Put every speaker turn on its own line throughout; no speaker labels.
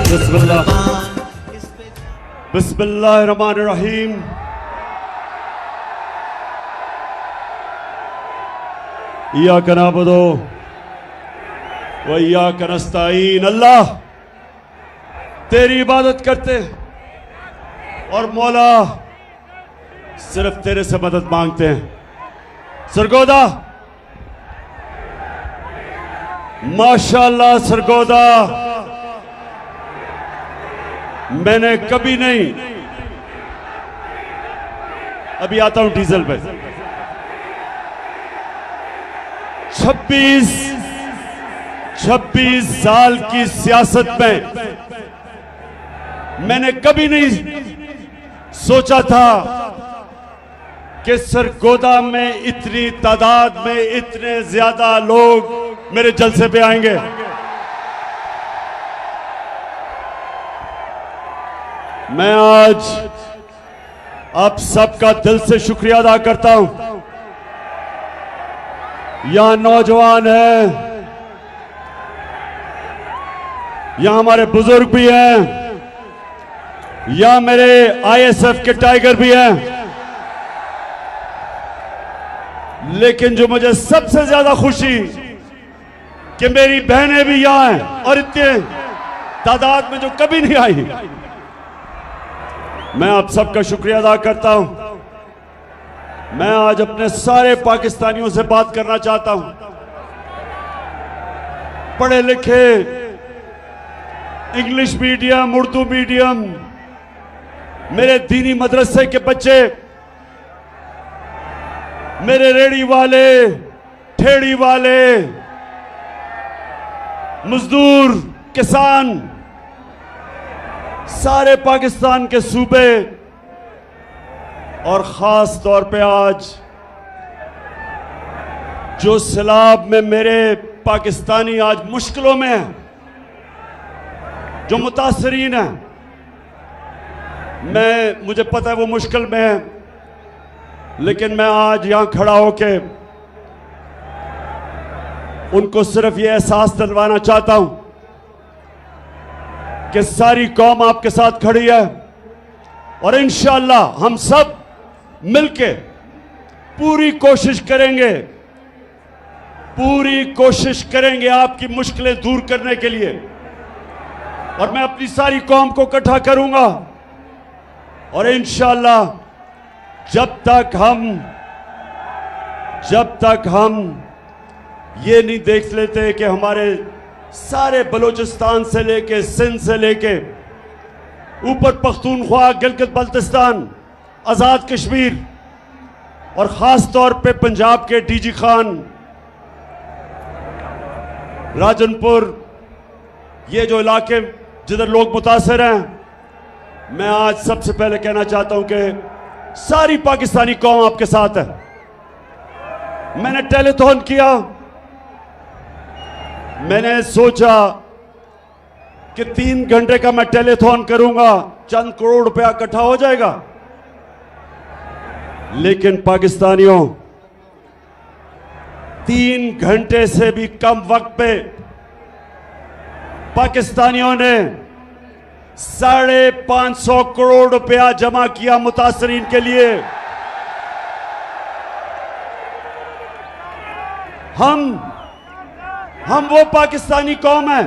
बिस्मिल्लाह बिस्मिल्लाहिर्रहमानिर्रहीम। इय्याका नअबुदु व इय्याका नस्तईन। अल्लाह तेरी इबादत करते और मौला सिर्फ तेरे से मदद मांगते हैं। सरगोदा माशाअल्लाह, सरगोदा मैंने कभी नहीं, अभी आता हूं डीजल पे, 26 साल की सियासत में मैंने कभी नहीं सोचा था कि सरगोदा में इतनी तादाद में इतने ज्यादा लोग मेरे जलसे पे आएंगे। मैं आज आप सबका दिल से शुक्रिया अदा करता हूं। यहां नौजवान हैं, यहां हमारे बुजुर्ग भी हैं, यहां मेरे आईएसएफ के टाइगर भी हैं, लेकिन जो मुझे सबसे ज्यादा खुशी कि मेरी बहनें भी यहां हैं और इतने तादाद में जो कभी नहीं आई। मैं आप सबका शुक्रिया अदा करता हूं। मैं आज अपने सारे पाकिस्तानियों से बात करना चाहता हूं। पढ़े लिखे, इंग्लिश मीडियम, उर्दू मीडियम, मेरे दीनी मदरसे के बच्चे, मेरे रेड़ी वाले, ठेड़ी वाले, मजदूर, किसान, सारे पाकिस्तान के सूबे और खास तौर पे आज जो सैलाब में मेरे पाकिस्तानी आज मुश्किलों में हैं, जो मुतासरीन हैं, मुझे पता है वो मुश्किल में है, लेकिन मैं आज यहां खड़ा होके उनको सिर्फ ये एहसास दिलवाना चाहता हूं कि सारी कौम आपके साथ खड़ी है और इंशाअल्लाह हम सब मिलके पूरी कोशिश करेंगे आपकी मुश्किलें दूर करने के लिए। और मैं अपनी सारी कौम को इकट्ठा करूंगा और इंशाअल्लाह जब तक हम ये नहीं देख लेते कि हमारे सारे बलूचिस्तान से लेके, सिंध से लेके ऊपर पख्तूनख्वा, गिलगित बल्तिस्तान, आज़ाद कश्मीर और ख़ास तौर पे पंजाब के डीजी खान, राजनपुर, ये जो इलाके जिधर लोग मुतासर हैं, मैं आज सबसे पहले कहना चाहता हूं कि सारी पाकिस्तानी कौम आपके साथ है। मैंने टेलीथॉन किया, मैंने सोचा कि 3 घंटे का मैं टेलीथॉन करूंगा, चंद करोड़ रुपया इकट्ठा हो जाएगा। लेकिन पाकिस्तानियों, 3 घंटे से भी कम वक्त पे पाकिस्तानियों ने 550 करोड़ रुपया जमा किया मुतासरीन के लिए। हम वो पाकिस्तानी कौम है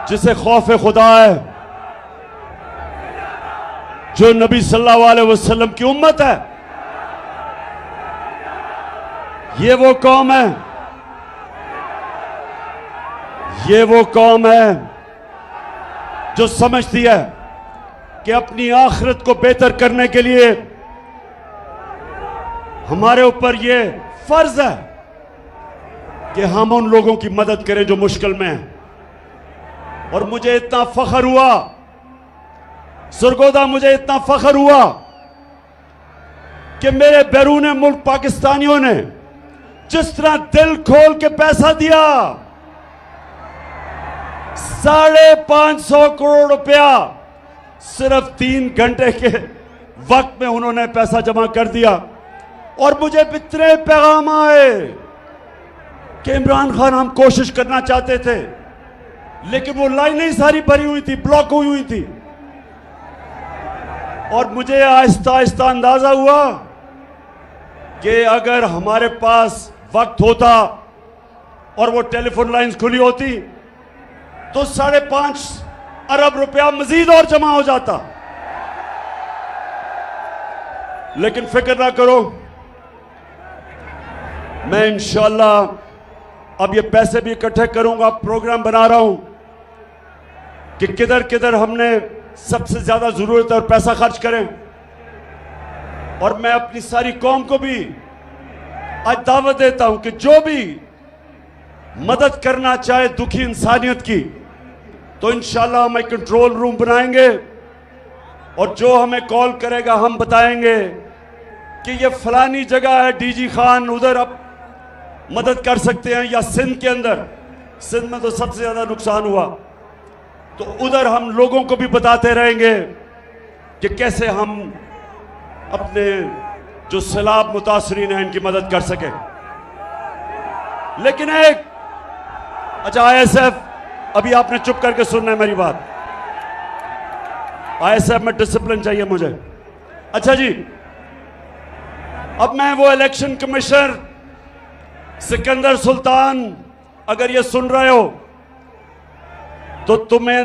जिसे खौफ खुदा है, जो नबी सल्लल्लाहु अलैहि वसल्लम की उम्मत है। ये वो कौम है जो समझती है कि अपनी आखिरत को बेहतर करने के लिए हमारे ऊपर ये फर्ज है कि हम उन लोगों की मदद करें जो मुश्किल में हैं। और मुझे इतना फख्र हुआ सरगोदा, मुझे इतना फख्र हुआ कि मेरे बैरून मुल्क पाकिस्तानियों ने जिस तरह दिल खोल के पैसा दिया, 550 करोड़ रुपया सिर्फ 3 घंटे के वक्त में उन्होंने पैसा जमा कर दिया। और मुझे इतने पैगाम आए कि इमरान खान, हम कोशिश करना चाहते थे लेकिन वो लाइनें सारी भरी हुई थी, ब्लॉक हुई थी। और मुझे आहिस्ता आहिस्ता अंदाजा हुआ कि अगर हमारे पास वक्त होता और वो टेलीफोन लाइंस खुली होती तो 5.5 अरब रुपया मजीद और जमा हो जाता। लेकिन फिक्र ना करो, मैं इंशाअल्लाह अब ये पैसे भी इकट्ठे करूंगा। प्रोग्राम बना रहा हूं कि किधर किधर हमने सबसे ज्यादा जरूरत है और पैसा खर्च करें। और मैं अपनी सारी कौम को भी आज दावत देता हूं कि जो भी मदद करना चाहे दुखी इंसानियत की, तो इंशाल्लाह हम एक कंट्रोल रूम बनाएंगे और जो हमें कॉल करेगा हम बताएंगे कि ये फलानी जगह है, डीजी खान उधर आप मदद कर सकते हैं, या सिंध के अंदर, सिंध में तो सबसे ज्यादा नुकसान हुआ, तो उधर हम लोगों को भी बताते रहेंगे कि कैसे हम अपने जो सैलाब मुतासरीन हैं इनकी मदद कर सके। लेकिन एक अच्छा आईएसएफ, अभी आपने चुप करके सुनना है मेरी बात। आईएसएफ में डिसिप्लिन चाहिए मुझे। अच्छा जी, अब मैं वो इलेक्शन कमिश्नर सिकंदर सुल्तान, अगर ये सुन रहे हो तो तुम्हें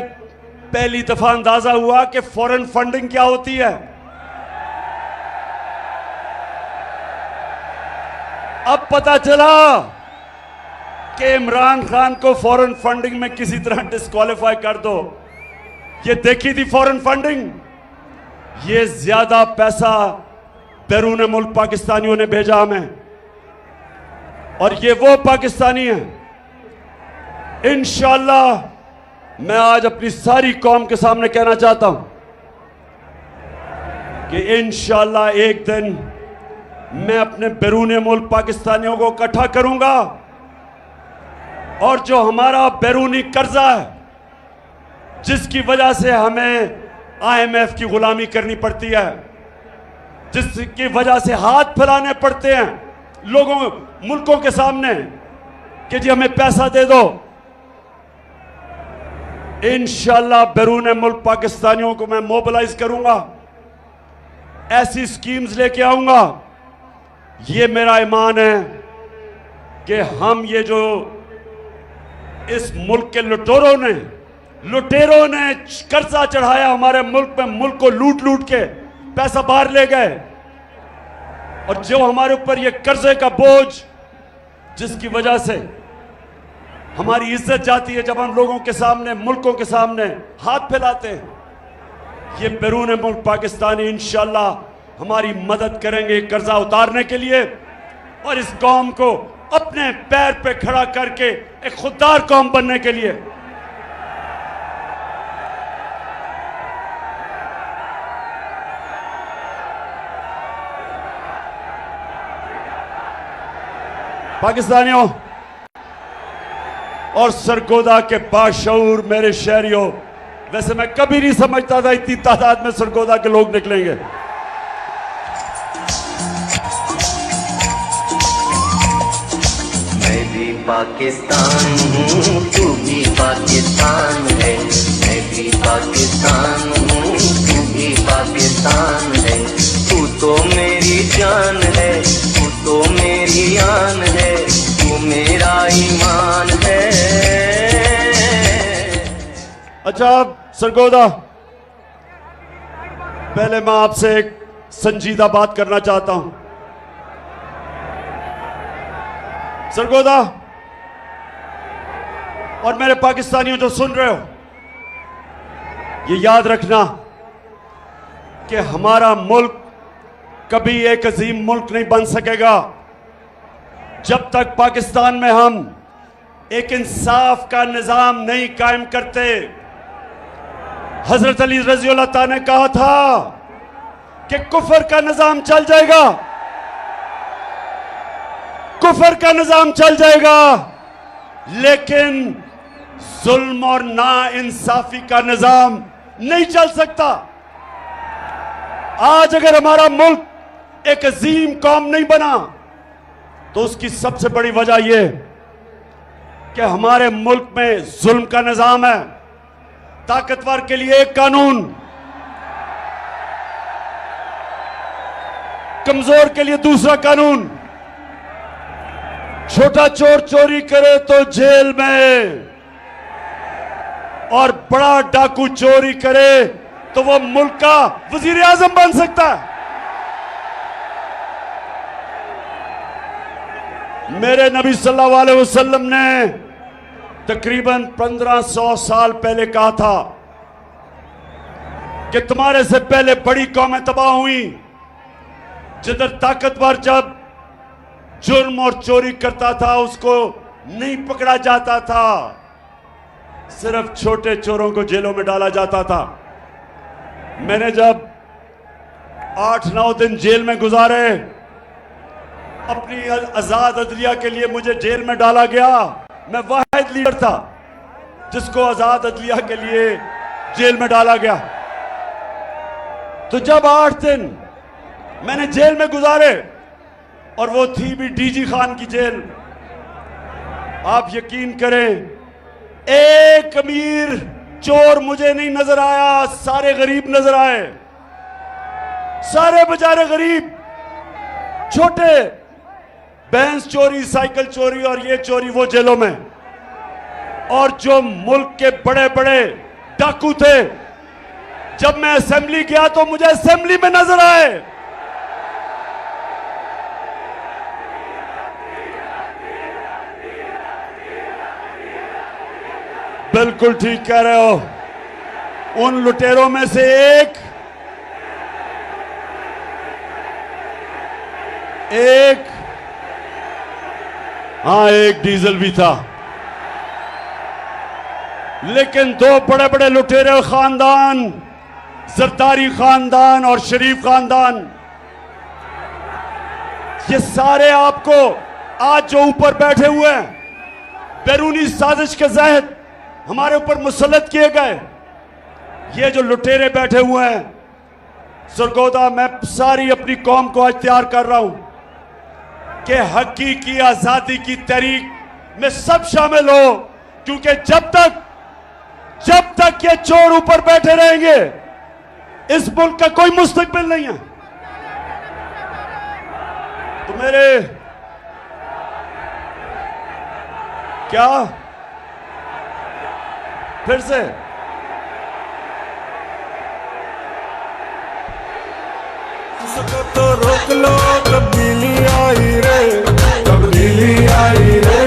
पहली दफा अंदाजा हुआ कि फॉरेन फंडिंग क्या होती है। अब पता चला कि इमरान खान को फॉरेन फंडिंग में किसी तरह डिस्क्वालीफाई कर दो। ये देखी थी फॉरेन फंडिंग, ये ज्यादा पैसा बैरून मुल्क पाकिस्तानियों ने भेजा हमें, और ये वो पाकिस्तानी हैं। इंशाअल्लाह मैं आज अपनी सारी कौम के सामने कहना चाहता हूं कि इंशाअल्लाह एक दिन मैं अपने बैरून मुल्क पाकिस्तानियों को इकट्ठा करूंगा, और जो हमारा बैरूनी कर्जा है, जिसकी वजह से हमें आईएमएफ की गुलामी करनी पड़ती है, जिसकी वजह से हाथ फैलाने पड़ते हैं लोगों मुल्कों के सामने कि जी हमें पैसा दे दो, इंशाअल्लाह बैरून मुल्क पाकिस्तानियों को मैं मोबिलाइज करूंगा, ऐसी स्कीम्स लेके आऊंगा। ये मेरा ईमान है कि हम ये जो इस मुल्क के लुटेरों ने कर्जा चढ़ाया हमारे मुल्क में, मुल्क को लूट लूट के पैसा बाहर ले गए, और जो हमारे ऊपर ये कर्जे का बोझ, जिसकी वजह से हमारी इज्जत जाती है जब हम लोगों के सामने, मुल्कों के सामने हाथ फैलाते हैं। ये बैरून मुल्क पाकिस्तानी इंशाअल्लाह हमारी मदद करेंगे कर्जा उतारने के लिए, और इस कौम को अपने पैर पे खड़ा करके एक खुददार कौम बनने के लिए। पाकिस्तानियों और सरगोदा के बाशऊर मेरे शहरियों, वैसे मैं कभी नहीं समझता था इतनी तादाद में सरगोदा के लोग निकलेंगे।
मैं भी पाकिस्तान हूँ, तू भी पाकिस्तान है, मैं भी पाकिस्तान हूँ, तू भी पाकिस्तान है, तू तो मेरी जान है, तू तो मेरी आन है, तू मेरा ईमान है।
अच्छा सरगोदा, पहले मैं आपसे एक संजीदा बात करना चाहता हूं। सरगोदा और मेरे पाकिस्तानियों जो सुन रहे हो, ये याद रखना कि हमारा मुल्क कभी एक अजीम मुल्क नहीं बन सकेगा जब तक पाकिस्तान में हम एक इंसाफ का निजाम नहीं कायम करते। हजरत अली रज़ी अल्लाह ताला ने कहा था कि कुफर का निजाम चल जाएगा, कुफर का निजाम चल जाएगा, लेकिन जुल्म और ना इंसाफी का निजाम नहीं चल सकता। आज अगर हमारा मुल्क एक अजीम कौम नहीं बना तो उसकी सबसे बड़ी वजह यह कि हमारे मुल्क में जुल्म का निजाम है। ताकतवर के लिए एक कानून, कमजोर के लिए दूसरा कानून। छोटा चोर चोरी करे तो जेल में, और बड़ा डाकू चोरी करे तो वो मुल्क का वजीर आजम बन सकता है। मेरे नबी सल्लल्लाहु अलैहि वसल्लम ने तकरीबन 1500 साल पहले कहा था कि तुम्हारे से पहले बड़ी कौमें तबाह हुई, जिधर ताकतवर जब जुर्म और चोरी करता था उसको नहीं पकड़ा जाता था, सिर्फ छोटे चोरों को जेलों में डाला जाता था। मैंने जब 8-9 दिन जेल में गुजारे, अपनी आजाद अदलिया के लिए मुझे जेल में डाला गया। मैं वाहिद लीडर था जिसको आजाद अदलिया के लिए जेल में डाला गया। तो जब 8 दिन मैंने जेल में गुजारे, और वो थी भी डीजी खान की जेल, आप यकीन करें एक अमीर चोर मुझे नहीं नजर आया, सारे गरीब नजर आए। सारे बेचारे गरीब, छोटे, भैंस चोरी, साइकिल चोरी और ये चोरी वो जेलों में। और जो मुल्क के बड़े बड़े डाकू थे, जब मैं असेंबली गया तो मुझे असेंबली में नजर आए। बिल्कुल ठीक कह रहे हो। उन लुटेरों में से एक एक डीजल भी था। लेकिन दो बड़े बड़े लुटेरे खानदान, जरदारी खानदान और शरीफ खानदान, ये सारे आपको आज जो ऊपर बैठे हुए हैं, बैरूनी साजिश के तहत हमारे ऊपर मुसल्लत किए गए, ये जो लुटेरे बैठे हुए हैं, सरगोदा मैं सारी अपनी कौम को आज तैयार कर रहा हूं कि हकीकी आजादी की तहरीक में सब शामिल हो, क्योंकि जब तक ये चोर ऊपर बैठे रहेंगे, इस मुल्क का कोई मुस्तकबिल नहीं है। तो मेरे क्या फिर से
इसको तो रोक लो, तब्दीली आई रे, तब्दीली आई रे,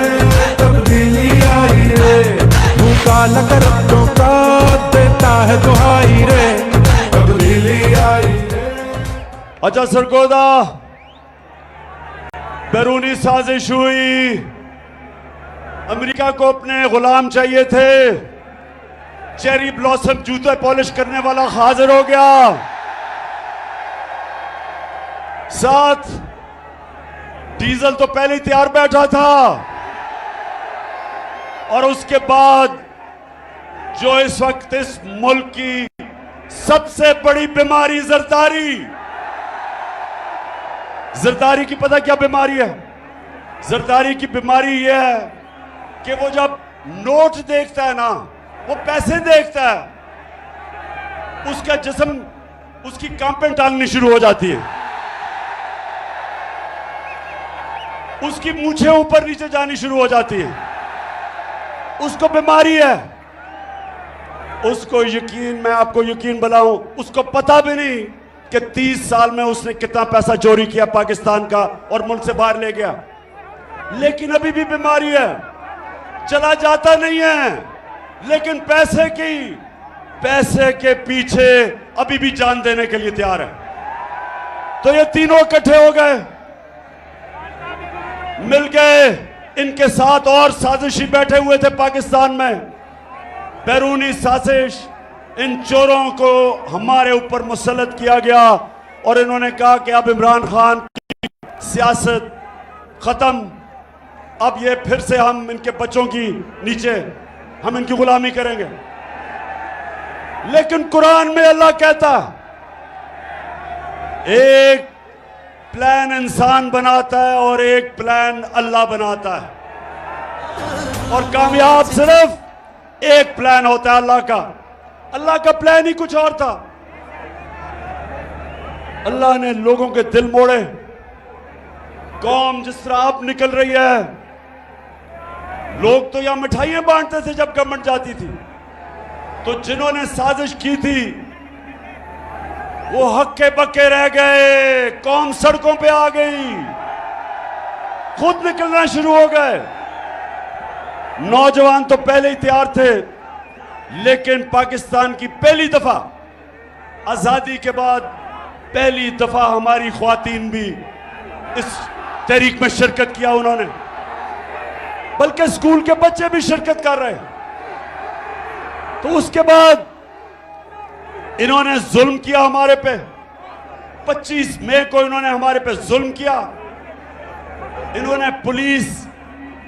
तब्दीली आई रे। भूखा लकर का देता है दुहाई रे, तब्दीली आई रे।
अच्छा सरगोदा, बैरूनी साजिश हुई, अमेरिका को अपने गुलाम चाहिए थे, चेरी ब्लॉसम जूते पॉलिश करने वाला हाजिर हो गया, साथ डीजल तो पहले ही तैयार बैठा था, और उसके बाद जो इस वक्त इस मुल्क की सबसे बड़ी बीमारी जरदारी की पता क्या बीमारी है? जरदारी की बीमारी यह है कि वो जब नोट देखता है ना, वो पैसे देखता है, उसका जिस्म, उसकी कांपें टांगनी शुरू हो जाती है, उसकी मूछें ऊपर नीचे जानी शुरू हो जाती है, उसको बीमारी है। उसको यकीन, मैं आपको यकीन बनाऊं, उसको पता भी नहीं कि 30 साल में उसने कितना पैसा चोरी किया पाकिस्तान का और मुल्क से बाहर ले गया, लेकिन अभी भी बीमारी है, चला जाता नहीं है, लेकिन पैसे के पीछे अभी भी जान देने के लिए तैयार है। तो ये तीनों इकट्ठे हो गए, मिल गए, इनके साथ और साजिशी बैठे हुए थे पाकिस्तान में, बैरूनी साजिश। इन चोरों को हमारे ऊपर मुसल्लत किया गया और इन्होंने कहा कि अब इमरान खान की सियासत खत्म, अब ये फिर से हम इनके बच्चों की नीचे हम इनकी गुलामी करेंगे। लेकिन कुरान में अल्लाह कहता, एक प्लान इंसान बनाता है और एक प्लान अल्लाह बनाता है। और कामयाब सिर्फ एक प्लान होता है अल्लाह का। अल्लाह का प्लान ही कुछ और था। अल्लाह ने लोगों के दिल मोड़े। कौम जिस तरह अब निकल रही है, लोग तो यहां मिठाइयां बांटते थे जब गवर्नमेंट जाती थी, तो जिन्होंने साजिश की थी वो हक्के बक्के रह गए। कौम सड़कों पे आ गई, खुद निकलना शुरू हो गए। नौजवान तो पहले ही तैयार थे, लेकिन पाकिस्तान की पहली दफा आजादी के बाद पहली दफा हमारी ख्वातीन भी इस तहरीक में शिरकत किया उन्होंने, बल्कि स्कूल के बच्चे भी शिरकत कर रहे हैं। तो उसके बाद इन्होंने जुल्म किया हमारे पे। 25 मई को इन्होंने हमारे पे जुल्म किया। इन्होंने पुलिस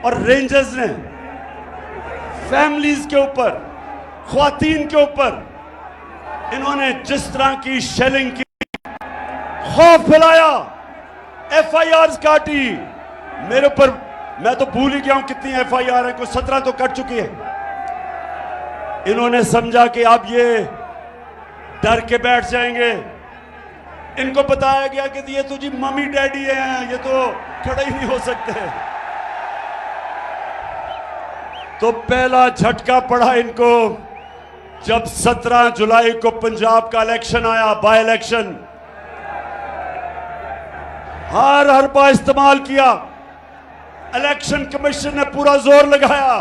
और रेंजर्स ने फैमिलीज के ऊपर, ख्वातीन के ऊपर इन्होंने जिस तरह की शेलिंग की, खौफ फैलाया, FIRs काटी मेरे ऊपर। मैं तो भूल ही गया हूं कितनी FIR है, कोई 17 तो कट चुकी है। इन्होंने समझा कि अब ये डर के बैठ जाएंगे। इनको बताया गया कि ये तो जी मम्मी डैडी हैं, ये तो खड़े ही नहीं हो सकते। तो पहला झटका पड़ा इनको जब 17 जुलाई को पंजाब का इलेक्शन आया, बाय इलेक्शन। हर हरबा इस्तेमाल किया। इलेक्शन कमीशन ने पूरा जोर लगाया,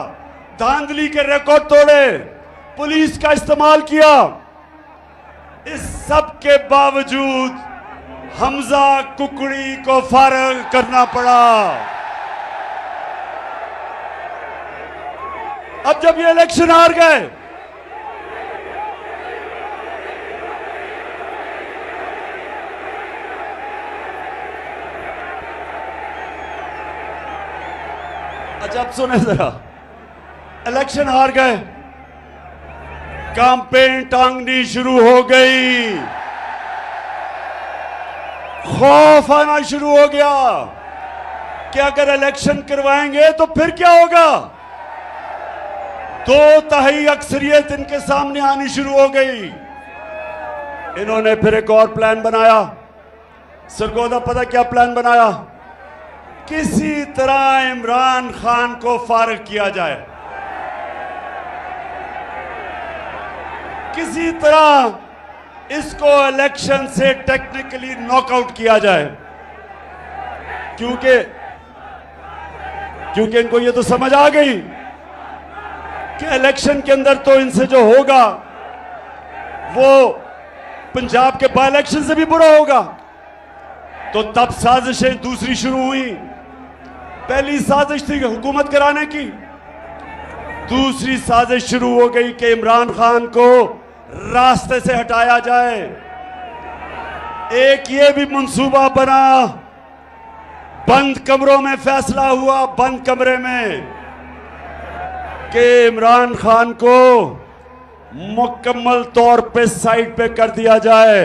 धांधली के रिकॉर्ड तोड़े, पुलिस का इस्तेमाल किया। इस सब के बावजूद हमजा कुकड़ी को फारग करना पड़ा। अब जब ये इलेक्शन हार गए, अच्छा अब सुने जरा, इलेक्शन हार गए, कैंपेन टांगनी शुरू हो गई, खौफ आना शुरू हो गया कि अगर इलेक्शन करवाएंगे तो फिर क्या होगा। 2/3 अक्सरियत इनके सामने आनी शुरू हो गई। इन्होंने फिर एक और प्लान बनाया। सरगोदा पता क्या प्लान बनाया? किसी तरह इमरान खान को फारिग किया जाए, किसी तरह इसको इलेक्शन से टेक्निकली नॉकआउट किया जाए, क्योंकि इनको ये तो समझ आ गई कि इलेक्शन के अंदर तो इनसे जो होगा वो पंजाब के बाय इलेक्शन से भी बुरा होगा। तो तब साजिशें दूसरी शुरू हुई। पहली साजिश थी हुकूमत कराने की, दूसरी साजिश शुरू हो गई कि इमरान खान को रास्ते से हटाया जाए। एक ये भी मंसूबा बना, बंद कमरों में फैसला हुआ, बंद कमरे में, कि इमरान खान को मुकम्मल तौर पे साइड पे कर दिया जाए।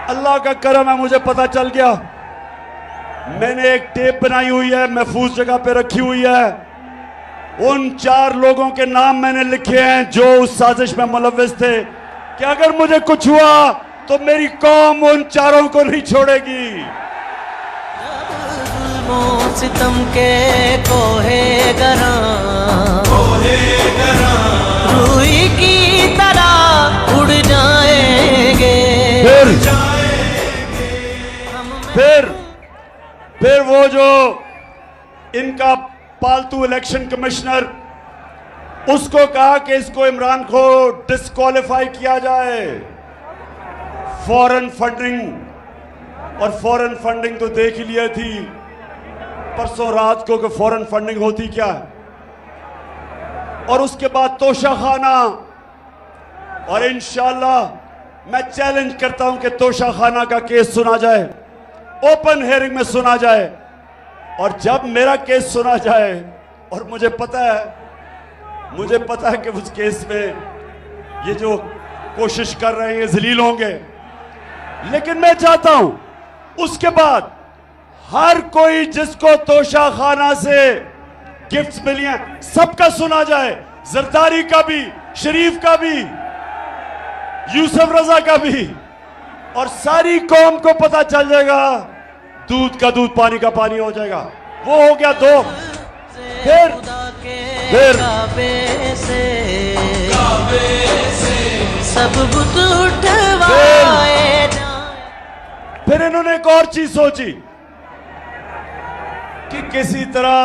अल्लाह का करम है, मुझे पता चल गया। मैंने एक टेप बनाई हुई है, महफूज जगह पे रखी हुई है। उन 4 लोगों के नाम मैंने लिखे हैं जो उस साजिश में मुलव्विस थे, कि अगर मुझे कुछ हुआ तो मेरी कौम उन 4 को नहीं छोड़ेगी।
सितम के कोहे गरा रूही की तरह उड़ जाएंगे।
फिर वो जो इनका पालतू इलेक्शन कमिश्नर, उसको कहा कि इसको इमरान को डिस्क्वालीफाई किया जाए। फॉरेन फंडिंग, और फॉरेन फंडिंग तो देख ही लिया थी परसों रात को कि फॉरेन फंडिंग होती क्या है। और उसके बाद तोशाखाना, और इंशाल्लाह मैं चैलेंज करता हूं कि तोशाखाना का केस सुना जाए, ओपन हेयरिंग में सुना जाए। और जब मेरा केस सुना जाए, और मुझे पता है कि उस केस में ये जो कोशिश कर रहे हैं जलील होंगे, लेकिन मैं चाहता हूं उसके बाद हर कोई जिसको तोशाखाना से गिफ्ट्स मिली हैं, सबका सुना जाए, जरदारी का भी, शरीफ का भी, यूसुफ रजा का भी, और सारी कौम को पता चल जाएगा, दूध का दूध पानी का पानी हो जाएगा। वो हो गया दो। फिर
काबे से सब बुत उठवाए जाएं।
फिर इन्होंने एक और चीज सोची कि किसी तरह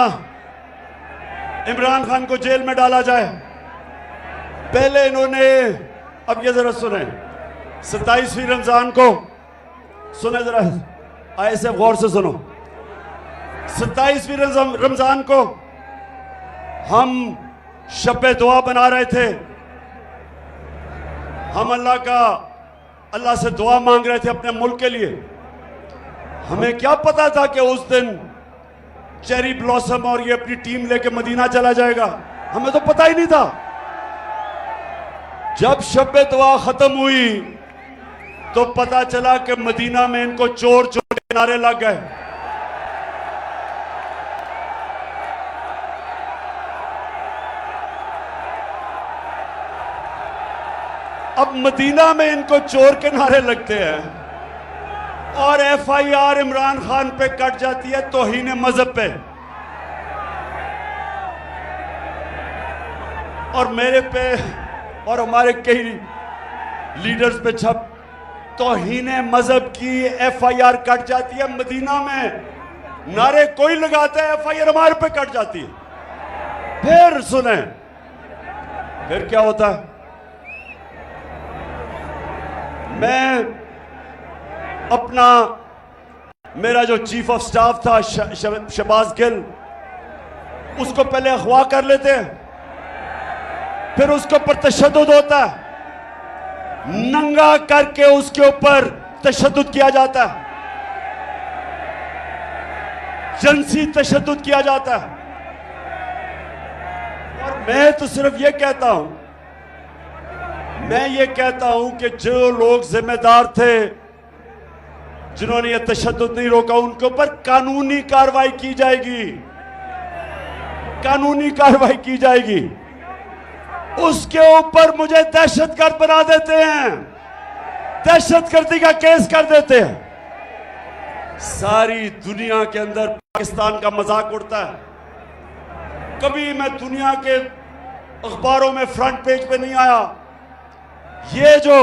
इमरान खान को जेल में डाला जाए। पहले इन्होंने, अब ये जरा सुने, 27वीं रमजान को सुने, जरा ऐसे गौर से सुनो। 27वीं रमजान को हम शब दुआ बना रहे थे, हम अल्लाह से दुआ मांग रहे थे अपने मुल्क के लिए। हमें क्या पता था कि उस दिन चेरी ब्लॉसम और ये अपनी टीम लेके मदीना चला जाएगा, हमें तो पता ही नहीं था। जब शब दुआ खत्म हुई तो पता चला कि मदीना में इनको चोर चोर के नारे लग गए। अब मदीना में इनको चोर के नारे लगते हैं और FIR इमरान खान पे कट जाती है तौहीन मजहब पे, और मेरे पे और हमारे कई लीडर्स पे छप तौहीन मजहब की FIR कट जाती है। मदीना में नारे कोई लगाता है, FIR हमारे पे कट जाती है। फिर सुने, फिर क्या होता है। मैं अपना, मेरा जो चीफ ऑफ स्टाफ था शहबाज गिल, उसको पहले अगवा कर लेते हैं, फिर उसके ऊपर तशद्दुद होता है, नंगा करके उसके ऊपर तशद्दुद किया जाता है, जिनसी तशद्दुद किया जाता है। और मैं तो सिर्फ ये कहता हूं, मैं ये कहता हूं कि जो लोग जिम्मेदार थे, जिन्होंने ये तशद्दुद नहीं रोका, उनके ऊपर कानूनी कार्रवाई की जाएगी, कानूनी कार्रवाई की जाएगी। उसके ऊपर मुझे दहशतगर्द बना देते हैं, दहशतगर्दी का केस कर देते हैं। सारी दुनिया के अंदर पाकिस्तान का मजाक उड़ता है। कभी मैं दुनिया के अखबारों में फ्रंट पेज पे नहीं आया। ये जो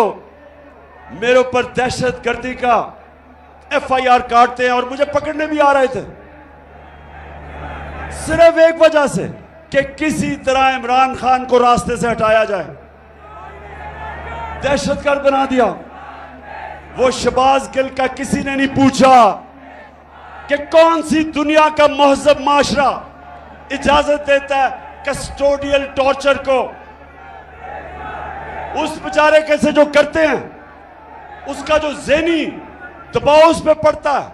मेरे ऊपर दहशतगर्दी का FIR काटते हैं और मुझे पकड़ने भी आ रहे थे, सिर्फ एक वजह से कि किसी तरह इमरान खान को रास्ते से हटाया जाए, दहशतगर्द बना दिया। वो शहबाज गिल का किसी ने नहीं पूछा कि कौन सी दुनिया का महजब माशरा इजाजत देता है कस्टोडियल टॉर्चर को। उस बेचारे कैसे जो करते हैं, उसका जो ज़हनी दबाव उस पर पड़ता है।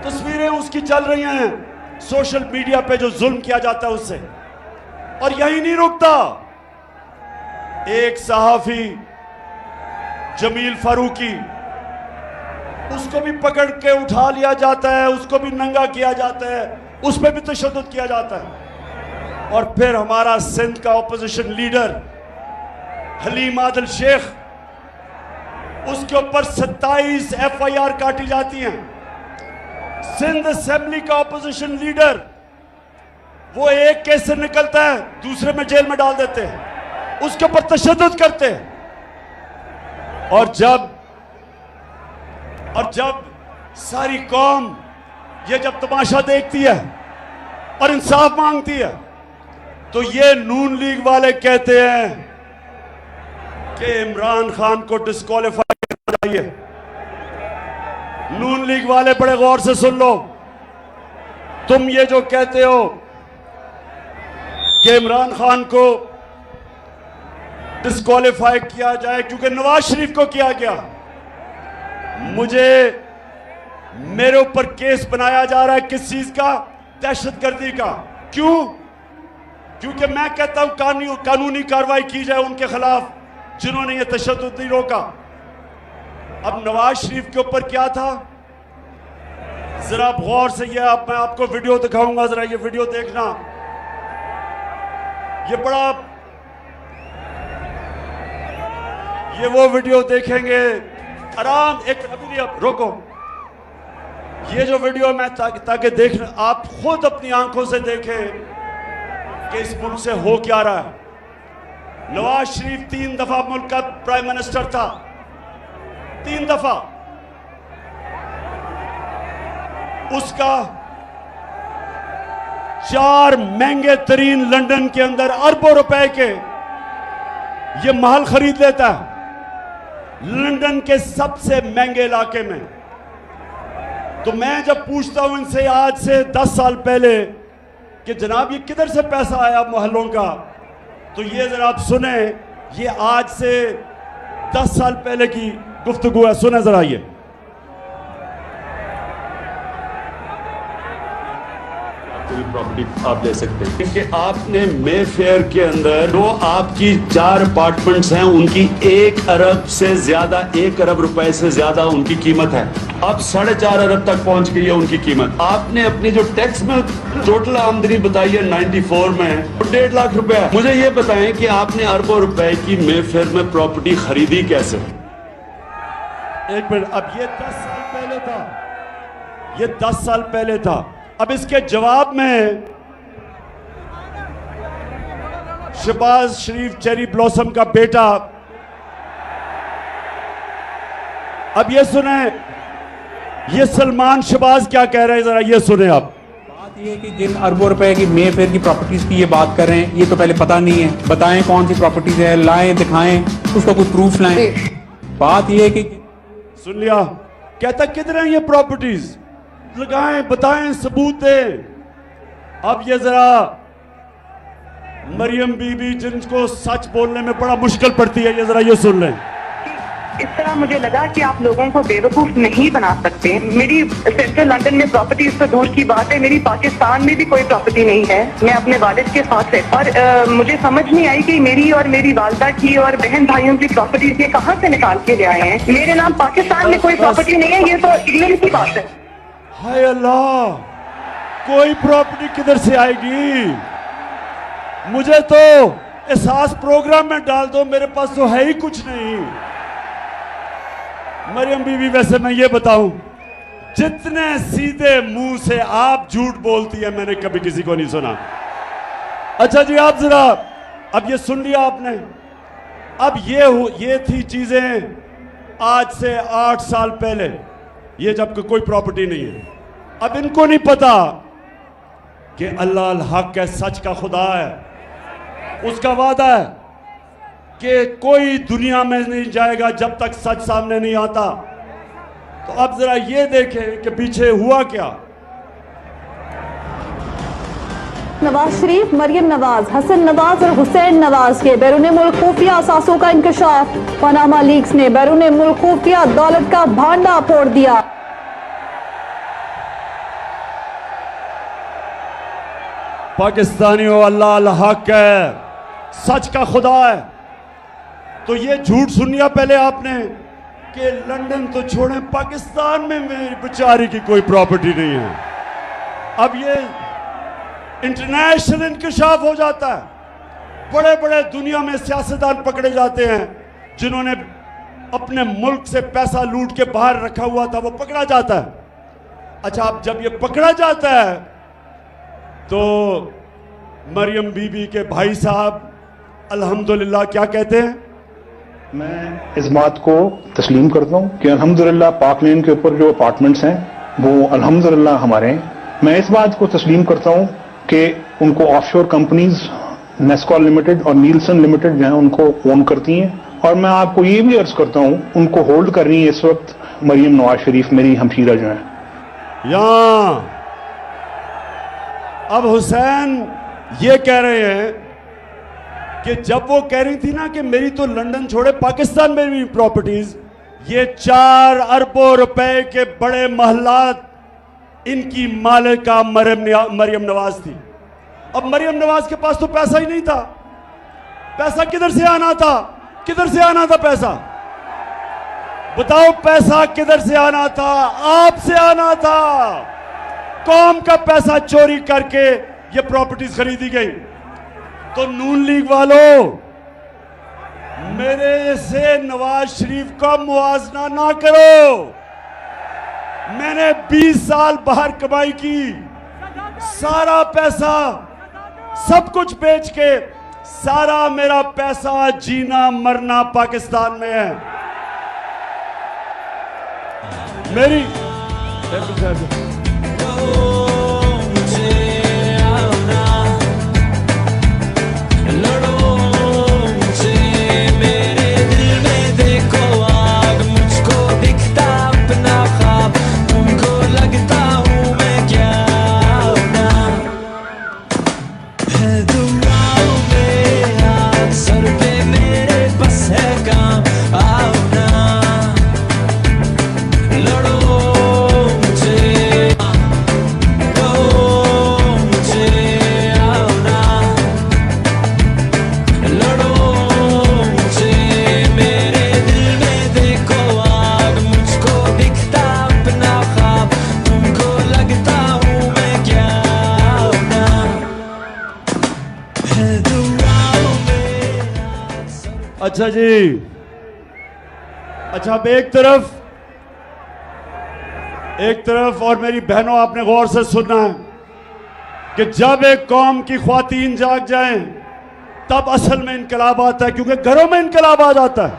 तस्वीरें उसकी चल रही हैं सोशल मीडिया पे, जो जुल्म किया जाता है उससे। और यही नहीं रुकता, एक सहाफी जमील फारूकी, उसको भी पकड़ के उठा लिया जाता है, उसको भी नंगा किया जाता है, उस पर भी तशद्दुद किया जाता है। और फिर हमारा सिंध का ऑपोजिशन लीडर हलीम आदिल शेख, उसके ऊपर 27 FIR काटी जाती हैं। सिंध असेंबली का ऑपोजिशन लीडर, वो एक केस से निकलता है दूसरे में जेल में डाल देते हैं, उसके ऊपर तशद्दुद करते हैं। और जब सारी कौम ये जब तमाशा देखती है और इंसाफ मांगती है, तो ये नून लीग वाले कहते हैं कि इमरान खान को डिस्क्वालीफाई करना चाहिए। नून लीग वाले बड़े गौर से सुन लो, तुम ये जो कहते हो कि इमरान खान को डिस्क्वालीफाई किया जाए क्योंकि नवाज शरीफ को किया गया, मेरे ऊपर केस बनाया जा रहा है किस चीज का? दहशतगर्दी का। क्यों? क्योंकि मैं कहता हूं कानूनी कार्रवाई की जाए उनके खिलाफ जिन्होंने ये तशद्दुद नहीं रोका। अब नवाज शरीफ के ऊपर क्या था, जरा गौर से, ये मैं आपको वीडियो दिखाऊंगा, जरा ये वीडियो देखना। ये बड़ा, ये वो वीडियो देखेंगे आराम, एक अभी नहीं, अब रोको। ये जो वीडियो मैं ताकि देख, आप खुद अपनी आंखों से देखें कि इस मुल्क से हो क्या रहा है। नवाज शरीफ 3 दफा मुल्क का प्राइम मिनिस्टर था, 3 दफा। उसका 4 महंगे तरीन लंदन के अंदर अरबों रुपए के ये महल खरीद लेता है, लंदन के सबसे महंगे इलाके में। तो मैं जब पूछता हूं इनसे आज से 10 साल पहले कि जनाब ये किधर से पैसा आया महलों का, तो ये जरा आप सुने, ये आज से 10 साल पहले की गुफ्तगू है, सुने जरा ये। प्रॉपर्टी आप ले सकते हैं क्योंकि आपने मे फेयर के अंदर जो आपकी 4 अपार्टमेंट्स हैं उनकी 1 अरब से ज्यादा, 1 अरब रुपए से ज्यादा उनकी कीमत है। अब 4.5 अरब तक पहुंच गई है उनकी कीमत। आपने अपनी जो टैक्स में टोटल आमदनी बताई है 94 में 1.5 लाख रुपए है। मुझे ये बताएं कि आपने अरबों रुपए की मे फेयर में प्रॉपर्टी खरीदी कैसे? एक मिनट, अब ये 10 साल पहले था, ये 10 साल पहले था। अब इसके जवाब में शहबाज शरीफ चेरी ब्लॉसम का बेटा, अब ये सुने, ये सलमान शहबाज क्या कह रहे हैं, जरा ये सुने आप।
बात ये कि जिन अरबों रुपए की मे फेयर की प्रॉपर्टीज की ये बात कर रहे हैं, ये तो पहले पता नहीं है। बताएं कौन सी प्रॉपर्टीज है, लाएं, दिखाएं, उसका कुछ प्रूफ लाएं। बात ये है कि
सुन लिया, कहता किधर है ये प्रॉपर्टीज, लगाएं, बताएं, सबूत दें। अब ये जरा मरियम बीबी जिनको सच बोलने में बड़ा मुश्किल पड़ती है, ये जरा ये सुन लें।
इस तरह मुझे लगा कि आप लोगों को बेवकूफ नहीं बना सकते। मेरी सेंट्रल लंदन में प्रॉपर्टीज तो दूर की बात है, मेरी पाकिस्तान में भी कोई प्रॉपर्टी नहीं है। मैं अपने वालिद के साथ है और मुझे समझ नहीं आई कि मेरी और मेरी वालदा की और बहन भाइयों की प्रॉपर्टीज ये कहाँ से निकाल के ले आए हैं। मेरे नाम पाकिस्तान में कोई प्रॉपर्टी नहीं है, ये तो इंग्लैंड की बात है।
हाय अल्लाह, कोई प्रॉपर्टी किधर से आएगी? मुझे तो एहसास प्रोग्राम में डाल दो, मेरे पास तो है ही कुछ नहीं। मरियम बीबी, वैसे मैं ये बताऊं, जितने सीधे मुंह से आप झूठ बोलती है मैंने कभी किसी को नहीं सुना। अच्छा जी, आप जरा, अब ये सुन लिया आपने। अब ये थी चीजें आज से 8 साल पहले, ये जब कोई प्रॉपर्टी नहीं है। अब इनको नहीं पता कि अल्लाह अल हक है, सच का खुदा है, उसका वादा है कि कोई दुनिया में नहीं जाएगा जब तक सच सामने नहीं आता। तो अब जरा ये देखें कि पीछे हुआ क्या।
नवाज शरीफ, मरियम नवाज, हसन नवाज और हुसैन नवाज के बैरून मुल्क खुफिया असासों का इंकशाफ। पनामा लीक्स ने बैरून मुल्क खुफिया दौलत का भांडा फोड़ दिया।
पाकिस्तानियों, अल्लाह अल हक है, सच का खुदा है। तो ये झूठ सुन लिया पहले आपने कि लंदन तो छोड़ें, पाकिस्तान में मेरी बेचारी की कोई प्रॉपर्टी नहीं है। अब ये इंटरनेशनल इंकशाफ हो जाता है, बड़े बड़े दुनिया में सियासतदान पकड़े जाते हैं जिन्होंने अपने मुल्क से पैसा लूट के बाहर रखा हुआ था, वो पकड़ा जाता है। अच्छा, अब जब ये पकड़ा जाता है तो मरियम बीबी के भाई साहब अल्हम्दुलिल्लाह क्या कहते हैं?
मैं इस बात को तस्लीम करता हूँ कि अल्हम्दुलिल्लाह पाक लेन के ऊपर जो अपार्टमेंट्स हैं वो अल्हम्दुलिल्लाह हमारे हैं। मैं इस बात को तस्लीम करता हूँ कि उनको ऑफशोर कंपनीज नेस्कॉल लिमिटेड और नीलसन लिमिटेड जो है उनको ओन करती हैं। और मैं आपको ये भी अर्ज करता हूँ, उनको होल्ड कर रही है इस वक्त मरियम नवाज शरीफ, मेरी हमशीरा जो है।
यहाँ अब हुसैन ये कह रहे हैं कि जब वो कह रही थी ना कि मेरी तो लंदन छोड़े पाकिस्तान में भी प्रॉपर्टीज, ये 4 अरबों रुपए के बड़े महलात इनकी मालिका मरियम नवाज थी। अब मरियम नवाज के पास तो पैसा ही नहीं था। पैसा किधर से आना था? किधर से आना था पैसा? बताओ, पैसा किधर से आना था? आपसे आना था। कौम का पैसा चोरी करके ये प्रॉपर्टीज खरीदी गई। तो नून लीग वालों, मेरे से नवाज शरीफ का मुआवजा ना करो। मैंने 20 साल बाहर कमाई की, सारा पैसा सब कुछ बेच के, सारा मेरा पैसा जीना मरना पाकिस्तान में है। मेरी अच्छा जी, अच्छा अब एक तरफ और मेरी बहनों, आपने गौर से सुनना है कि जब एक कौम की ख्वातीन जाग जाएं तब असल में इनकलाब आता है, क्योंकि घरों में इनकलाब आ जाता है।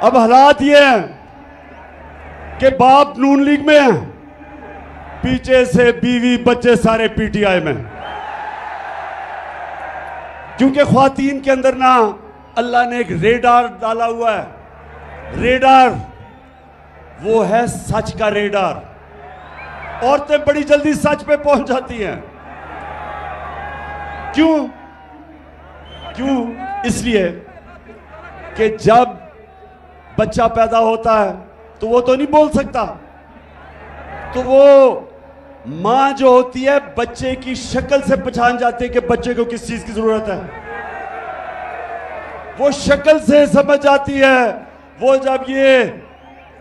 अब हालात ये हैं कि बाप नून लीग में है, पीछे से बीवी बच्चे सारे पीटीआई में, क्योंकि ख्वातीन के अंदर ना अल्लाह ने एक रेडार डाला हुआ है। रेडार वो है सच का रेडार। औरतें बड़ी जल्दी सच पे पहुंच जाती हैं। क्यों? इसलिए कि जब बच्चा पैदा होता है तो वो तो नहीं बोल सकता, तो वो मां जो होती है बच्चे की शक्ल से पहचान जाती है कि बच्चे को किस चीज की जरूरत है। वो शक्ल से समझ जाती है। वो जब ये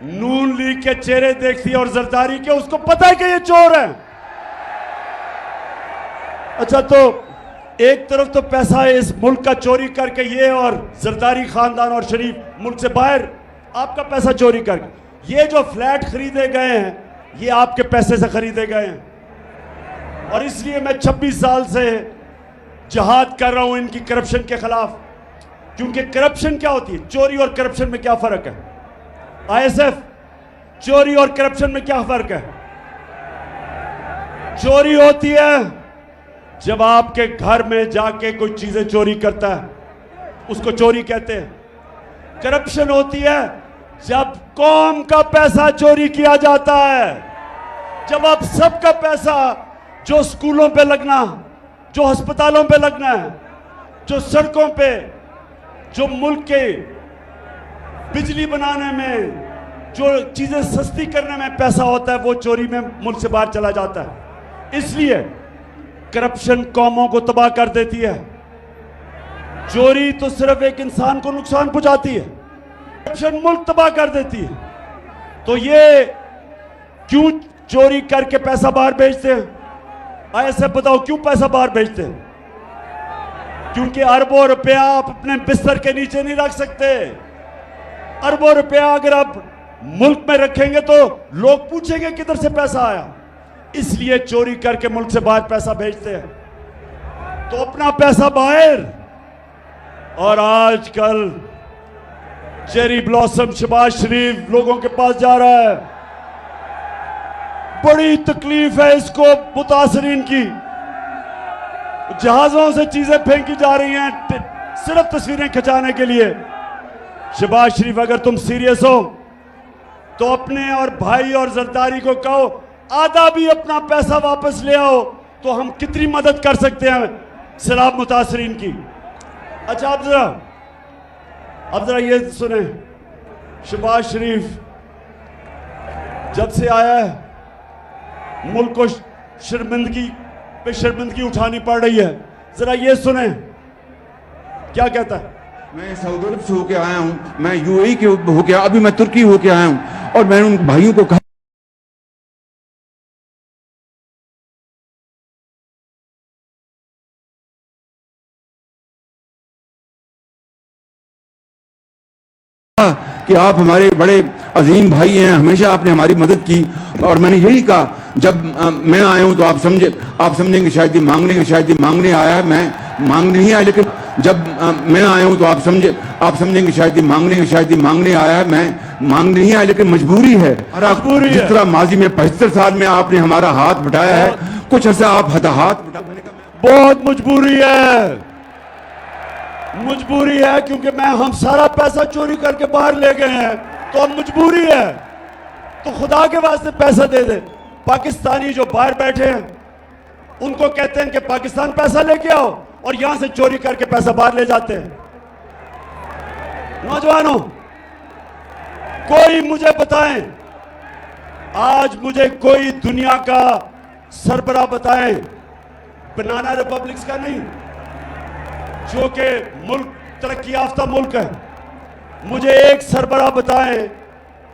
नून लीग के चेहरे देखती है और जरदारी के, उसको पता है कि ये चोर है। अच्छा, तो एक तरफ तो पैसा है इस मुल्क का चोरी करके ये, और जरदारी खानदान और शरीफ मुल्क से बाहर आपका पैसा चोरी करके, ये जो फ्लैट खरीदे गए हैं ये आपके पैसे से खरीदे गए हैं। और इसलिए मैं 26 साल से जहाद कर रहा हूं इनकी करप्शन के खिलाफ। क्योंकि करप्शन क्या होती है, चोरी और करप्शन में क्या फर्क है? आईएसएफ, चोरी और करप्शन में क्या फर्क है? चोरी होती है जब आपके घर में जाके कोई चीजें चोरी करता है, उसको चोरी कहते हैं। करप्शन होती है जब कौम का पैसा चोरी किया जाता है, जब आप सबका पैसा जो स्कूलों पे लगना, जो अस्पतालों पे लगना है, जो सड़कों पे, जो मुल्क के बिजली बनाने में, जो चीजें सस्ती करने में पैसा होता है, वो चोरी में मुल्क से बाहर चला जाता है। इसलिए करप्शन कौमों को तबाह कर देती है। चोरी तो सिर्फ एक इंसान को नुकसान पहुंचाती है, करप्शन मुल्क तबाह कर देती है। तो ये क्यों चोरी करके पैसा बाहर भेजते हैं? ऐसे बताओ क्यों पैसा बाहर भेजते हैं? क्योंकि अरबों रुपया आप अपने बिस्तर के नीचे नहीं रख सकते। अरबों रुपया अगर आप मुल्क में रखेंगे तो लोग पूछेंगे किधर से पैसा आया। इसलिए चोरी करके मुल्क से बाहर पैसा भेजते हैं। तो अपना पैसा बाहर, और आजकल चेरी ब्लॉसम शहबाज शरीफ लोगों के पास जा रहा है। बड़ी तकलीफ है इसको मुतासरीन की। जहाजों से चीजें फेंकी जा रही हैं सिर्फ तस्वीरें खिंचाने के लिए। शहबाज शरीफ, अगर तुम सीरियस हो तो अपने और भाई और जरदारी को कहो आधा भी अपना पैसा वापस ले आओ, तो हम कितनी मदद कर सकते हैं सैलाब मुतासरीन की। अच्छा, अब जरा ये सुने, शहबाज शरीफ जब से आया है मुल्क को शर्मिंदगी पे शर्मिंदगी उठानी पड़ रही है। जरा ये सुने क्या कहता है।
मैं सऊदी अरब से होके आया हूँ, मैं यूएई के होके, अभी मैं तुर्की होके आया हूँ, और मैंने उन भाइयों को कहा कि आप हमारे बड़े अजीम भाई हैं, हमेशा आपने हमारी मदद की। और मैंने यही कहा, जब मैं आया हूं तो आप समझेंगे शायद ये मांगने आया है, मैं मांगने नहीं आया, लेकिन जब मैं आया हूं तो आप समझेंगे शायद ये मांगने आया है, मैं मांगने नहीं आया, लेकिन मजबूरी है। और जिस तरह माजी में 75 साल में आपने हमारा हाथ बटाया है, कुछ अर्सा आप हाथ
बहुत मजबूरी है क्योंकि हम सारा पैसा चोरी करके बाहर ले गए हैं, तो अब मजबूरी है। तो खुदा के वास्ते पैसा दे दे। पाकिस्तानी जो बाहर बैठे हैं उनको कहते हैं कि पाकिस्तान पैसा लेके आओ, और यहां से चोरी करके पैसा बाहर ले जाते हैं। नौजवानों, कोई मुझे बताएं, आज मुझे कोई दुनिया का सरबराह बताएं, बनाना रिपब्लिक्स का नहीं, जो कि मुल्क तरक्की याफ्ता मुल्क है, मुझे एक सरबराह बताएं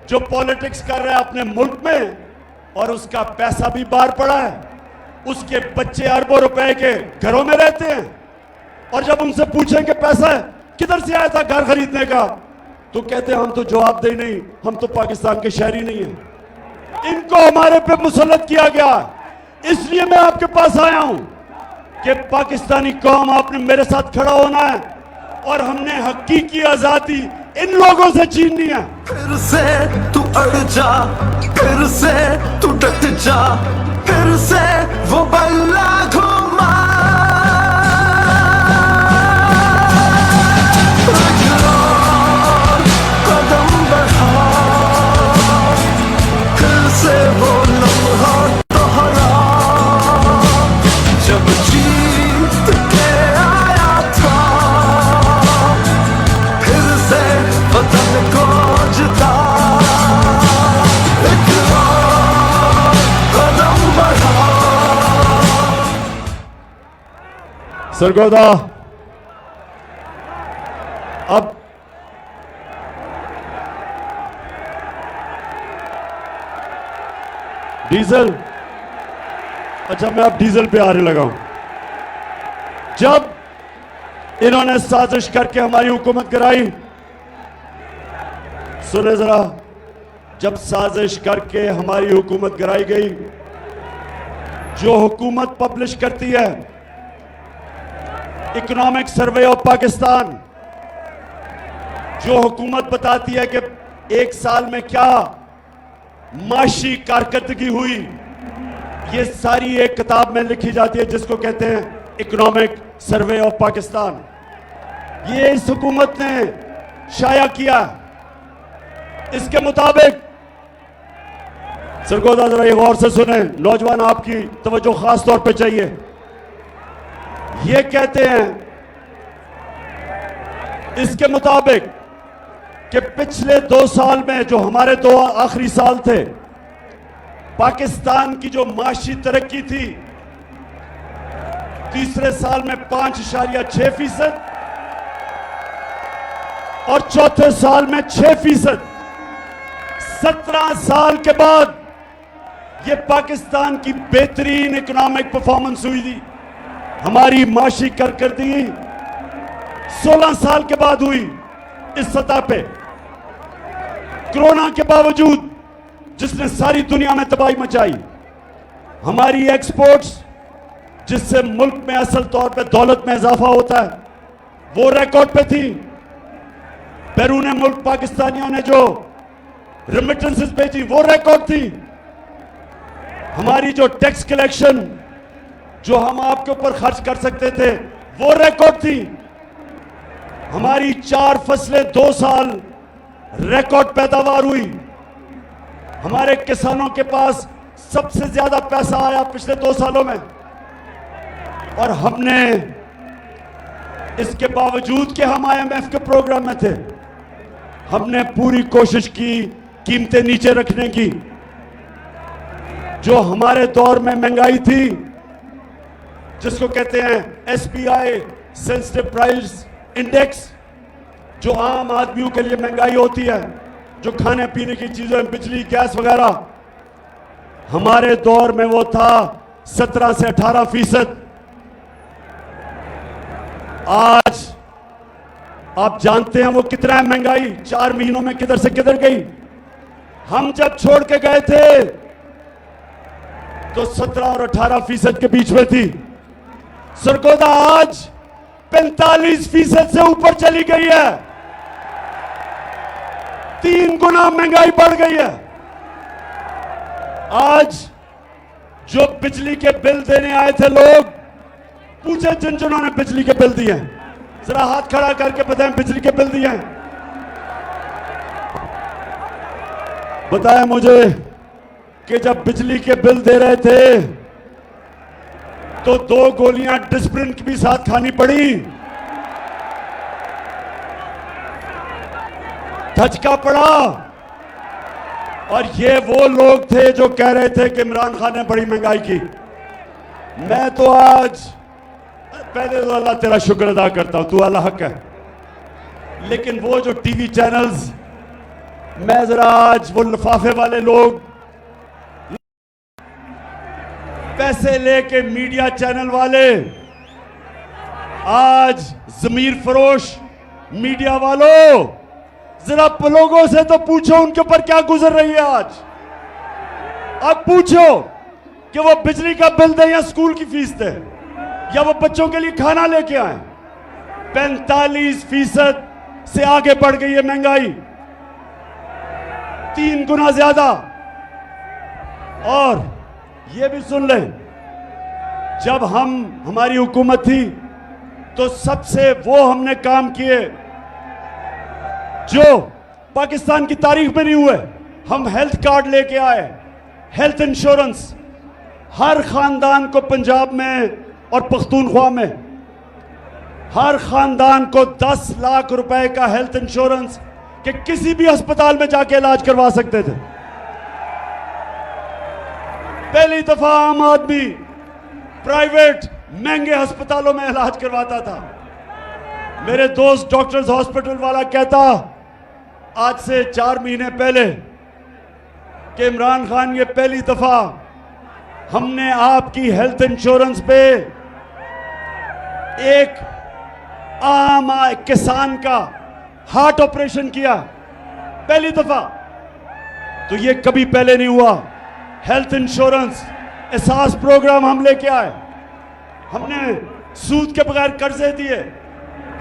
जो पॉलिटिक्स कर रहा है अपने मुल्क में और उसका पैसा भी बाहर पड़ा है, उसके बच्चे अरबों रुपए के घरों में रहते हैं, और जब उनसे पूछेंगे पैसा किधर से आया था घर खरीदने का, तो कहते हैं हम तो जवाबदेही नहीं, हम तो पाकिस्तान के शहरी नहीं हैं। इनको हमारे पे मुसल्लत किया गया, इसलिए मैं आपके पास आया हूं कि पाकिस्तानी कौम, आपने मेरे साथ खड़ा होना है और हमने हकीकी आजादी इन लोगों से छीननी है।
फिर से तू अड़ जा, फिर से तू डट जा, फिर से वो बल्ला घुमा। कदम बढ़ा, फिर से वो लम्हा दोहरा, जब जीत के आया था, फिर से वतन को जिता। एक और कदम बढ़ा।
सरगोदा, अब डीजल, अच्छा मैं अब डीजल पे आने लगा हूं। जब इन्होंने साजिश करके हमारी हुकूमत गिराई, सुने जरा, जब साजिश करके हमारी हुकूमत गिराई गई, जो हुकूमत पब्लिश करती है इकोनॉमिक सर्वे ऑफ पाकिस्तान, जो हुकूमत बताती है कि एक साल में क्या माशी कारकर्दगी हुई, ये सारी एक किताब में लिखी जाती है जिसको कहते हैं इकोनॉमिक सर्वे ऑफ पाकिस्तान। ये इस हुकूमत ने शाया किया। इसके मुताबिक, सरगोदा जरा ये गौर से सुने, नौजवान आपकी तवज्जो खास तौर पे चाहिए। ये कहते हैं इसके मुताबिक कि पिछले 2 साल में, जो हमारे 2 आखिरी साल थे, पाकिस्तान की जो माशी तरक्की थी, तीसरे साल में 5.6% और चौथे साल में 6%। 17 साल के बाद ये पाकिस्तान की बेहतरीन इकोनॉमिक परफॉर्मेंस हुई थी। हमारी माशी कारकर्दगी 16 साल के बाद हुई इस सतह पे, कोरोना के बावजूद, जिसने सारी दुनिया में तबाही मचाई। हमारी एक्सपोर्ट्स, जिससे मुल्क में असल तौर पे दौलत में इजाफा होता है, वो रिकॉर्ड पे थी। बैरून मुल्क पाकिस्तानियों ने जो रेमिटेंसेस भेजी, वो रिकॉर्ड थी। हमारी जो टैक्स कलेक्शन, जो हम आपके ऊपर खर्च कर सकते थे, वो रिकॉर्ड थी। हमारी 4 फसलें 2 साल रिकॉर्ड पैदावार हुई। हमारे किसानों के पास सबसे ज्यादा पैसा आया पिछले 2 सालों में, और हमने, इसके बावजूद कि हम IMF के प्रोग्राम में थे, हमने पूरी कोशिश की कीमतें नीचे रखने की। जो हमारे दौर में महंगाई थी, जिसको कहते हैं SPI, सेंसिटिव प्राइस इंडेक्स, जो आम आदमियों के लिए महंगाई होती है, जो खाने पीने की चीजें, बिजली, गैस वगैरह, हमारे दौर में वो था 17 से 18%। आज आप जानते हैं वो कितना है महंगाई, 4 महीनों में किधर से किधर गई। हम जब छोड़ के गए थे तो 17 और 18% के बीच में थी। सरगोदा आज 45% से ऊपर चली गई है। 3 गुना महंगाई बढ़ गई है। आज जो बिजली के बिल देने आए थे लोग, पूछे जिन्होंने बिजली के बिल दिए, जरा हाथ खड़ा करके बताएं बिजली के बिल दिए हैं। बताएं मुझे कि जब बिजली के बिल दे रहे थे तो 2 गोलियां डिस्प्रिन की भी साथ खानी पड़ी, धचका पड़ा। और ये वो लोग थे जो कह रहे थे कि इमरान खान ने बड़ी महंगाई की। मैं तो आज पहले तो अल्लाह तेरा शुक्र अदा करता हूं, तू अल्लाह हक है। लेकिन वो जो टीवी चैनल्स, मैं जरा आज वो लिफाफे वाले लोग, पैसे लेके मीडिया चैनल वाले, आज जमीर फरोश मीडिया वालों, जरा लोगों से तो पूछो उनके ऊपर क्या गुजर रही है आज। अब पूछो कि वो बिजली का बिल दें या स्कूल की फीस दें या वो बच्चों के लिए खाना लेके आए। 45% से आगे बढ़ गई है महंगाई, 3 गुना ज्यादा। और ये भी सुन लें, जब हमारी हुकूमत थी तो सबसे वो हमने काम किए जो पाकिस्तान की तारीख में नहीं हुए। हम हेल्थ कार्ड लेके आए, हेल्थ इंश्योरेंस हर खानदान को, पंजाब में और पख्तूनख्वा में हर खानदान को 10 लाख रुपए का हेल्थ इंश्योरेंस कि किसी भी अस्पताल में जाके इलाज करवा सकते थे। पहली दफा आम आदमी प्राइवेट महंगे अस्पतालों में इलाज करवाता था। मेरे दोस्त डॉक्टर्स हॉस्पिटल वाला कहता आज से 4 महीने पहले कि इमरान खान, ये पहली दफा हमने आपकी हेल्थ इंश्योरेंस पे एक आम किसान का हार्ट ऑपरेशन किया, पहली दफा। तो ये कभी पहले नहीं हुआ। हेल्थ इंश्योरेंस एहसास प्रोग्राम हम लेके आए। हमने सूद के बगैर कर्जे दिए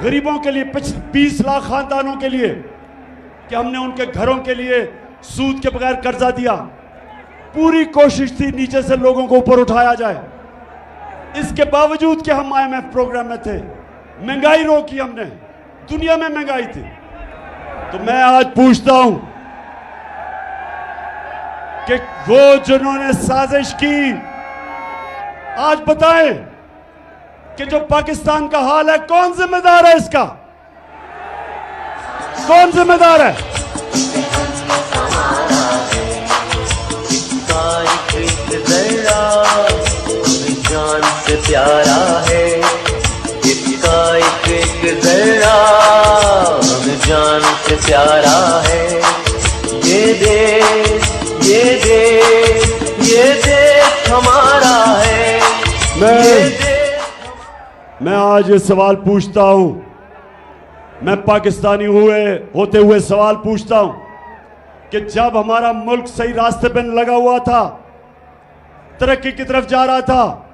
गरीबों के लिए, 20 लाख खानदानों के लिए, कि हमने उनके घरों के लिए सूद के बगैर कर्जा दिया। पूरी कोशिश थी नीचे से लोगों को ऊपर उठाया जाए। इसके बावजूद कि हम IMF प्रोग्राम में थे, महंगाई रोकी हमने, दुनिया में महंगाई थी। तो मैं आज पूछता हूं कि वो जिन्होंने साजिश की, आज बताएं कि जो पाकिस्तान का हाल है, कौन जिम्मेदार है इसका? कौन जिम्मेदार है?
जान से प्यारा है इसका एक जरा, हमें जान से प्यारा है। ये देश, ये देश, ये देश हमारा है।
मैं आज ये सवाल पूछता हूं, मैं पाकिस्तानी होते हुए सवाल पूछता हूं कि जब हमारा मुल्क सही रास्ते पे लगा हुआ था, तरक्की की तरफ जा रहा था,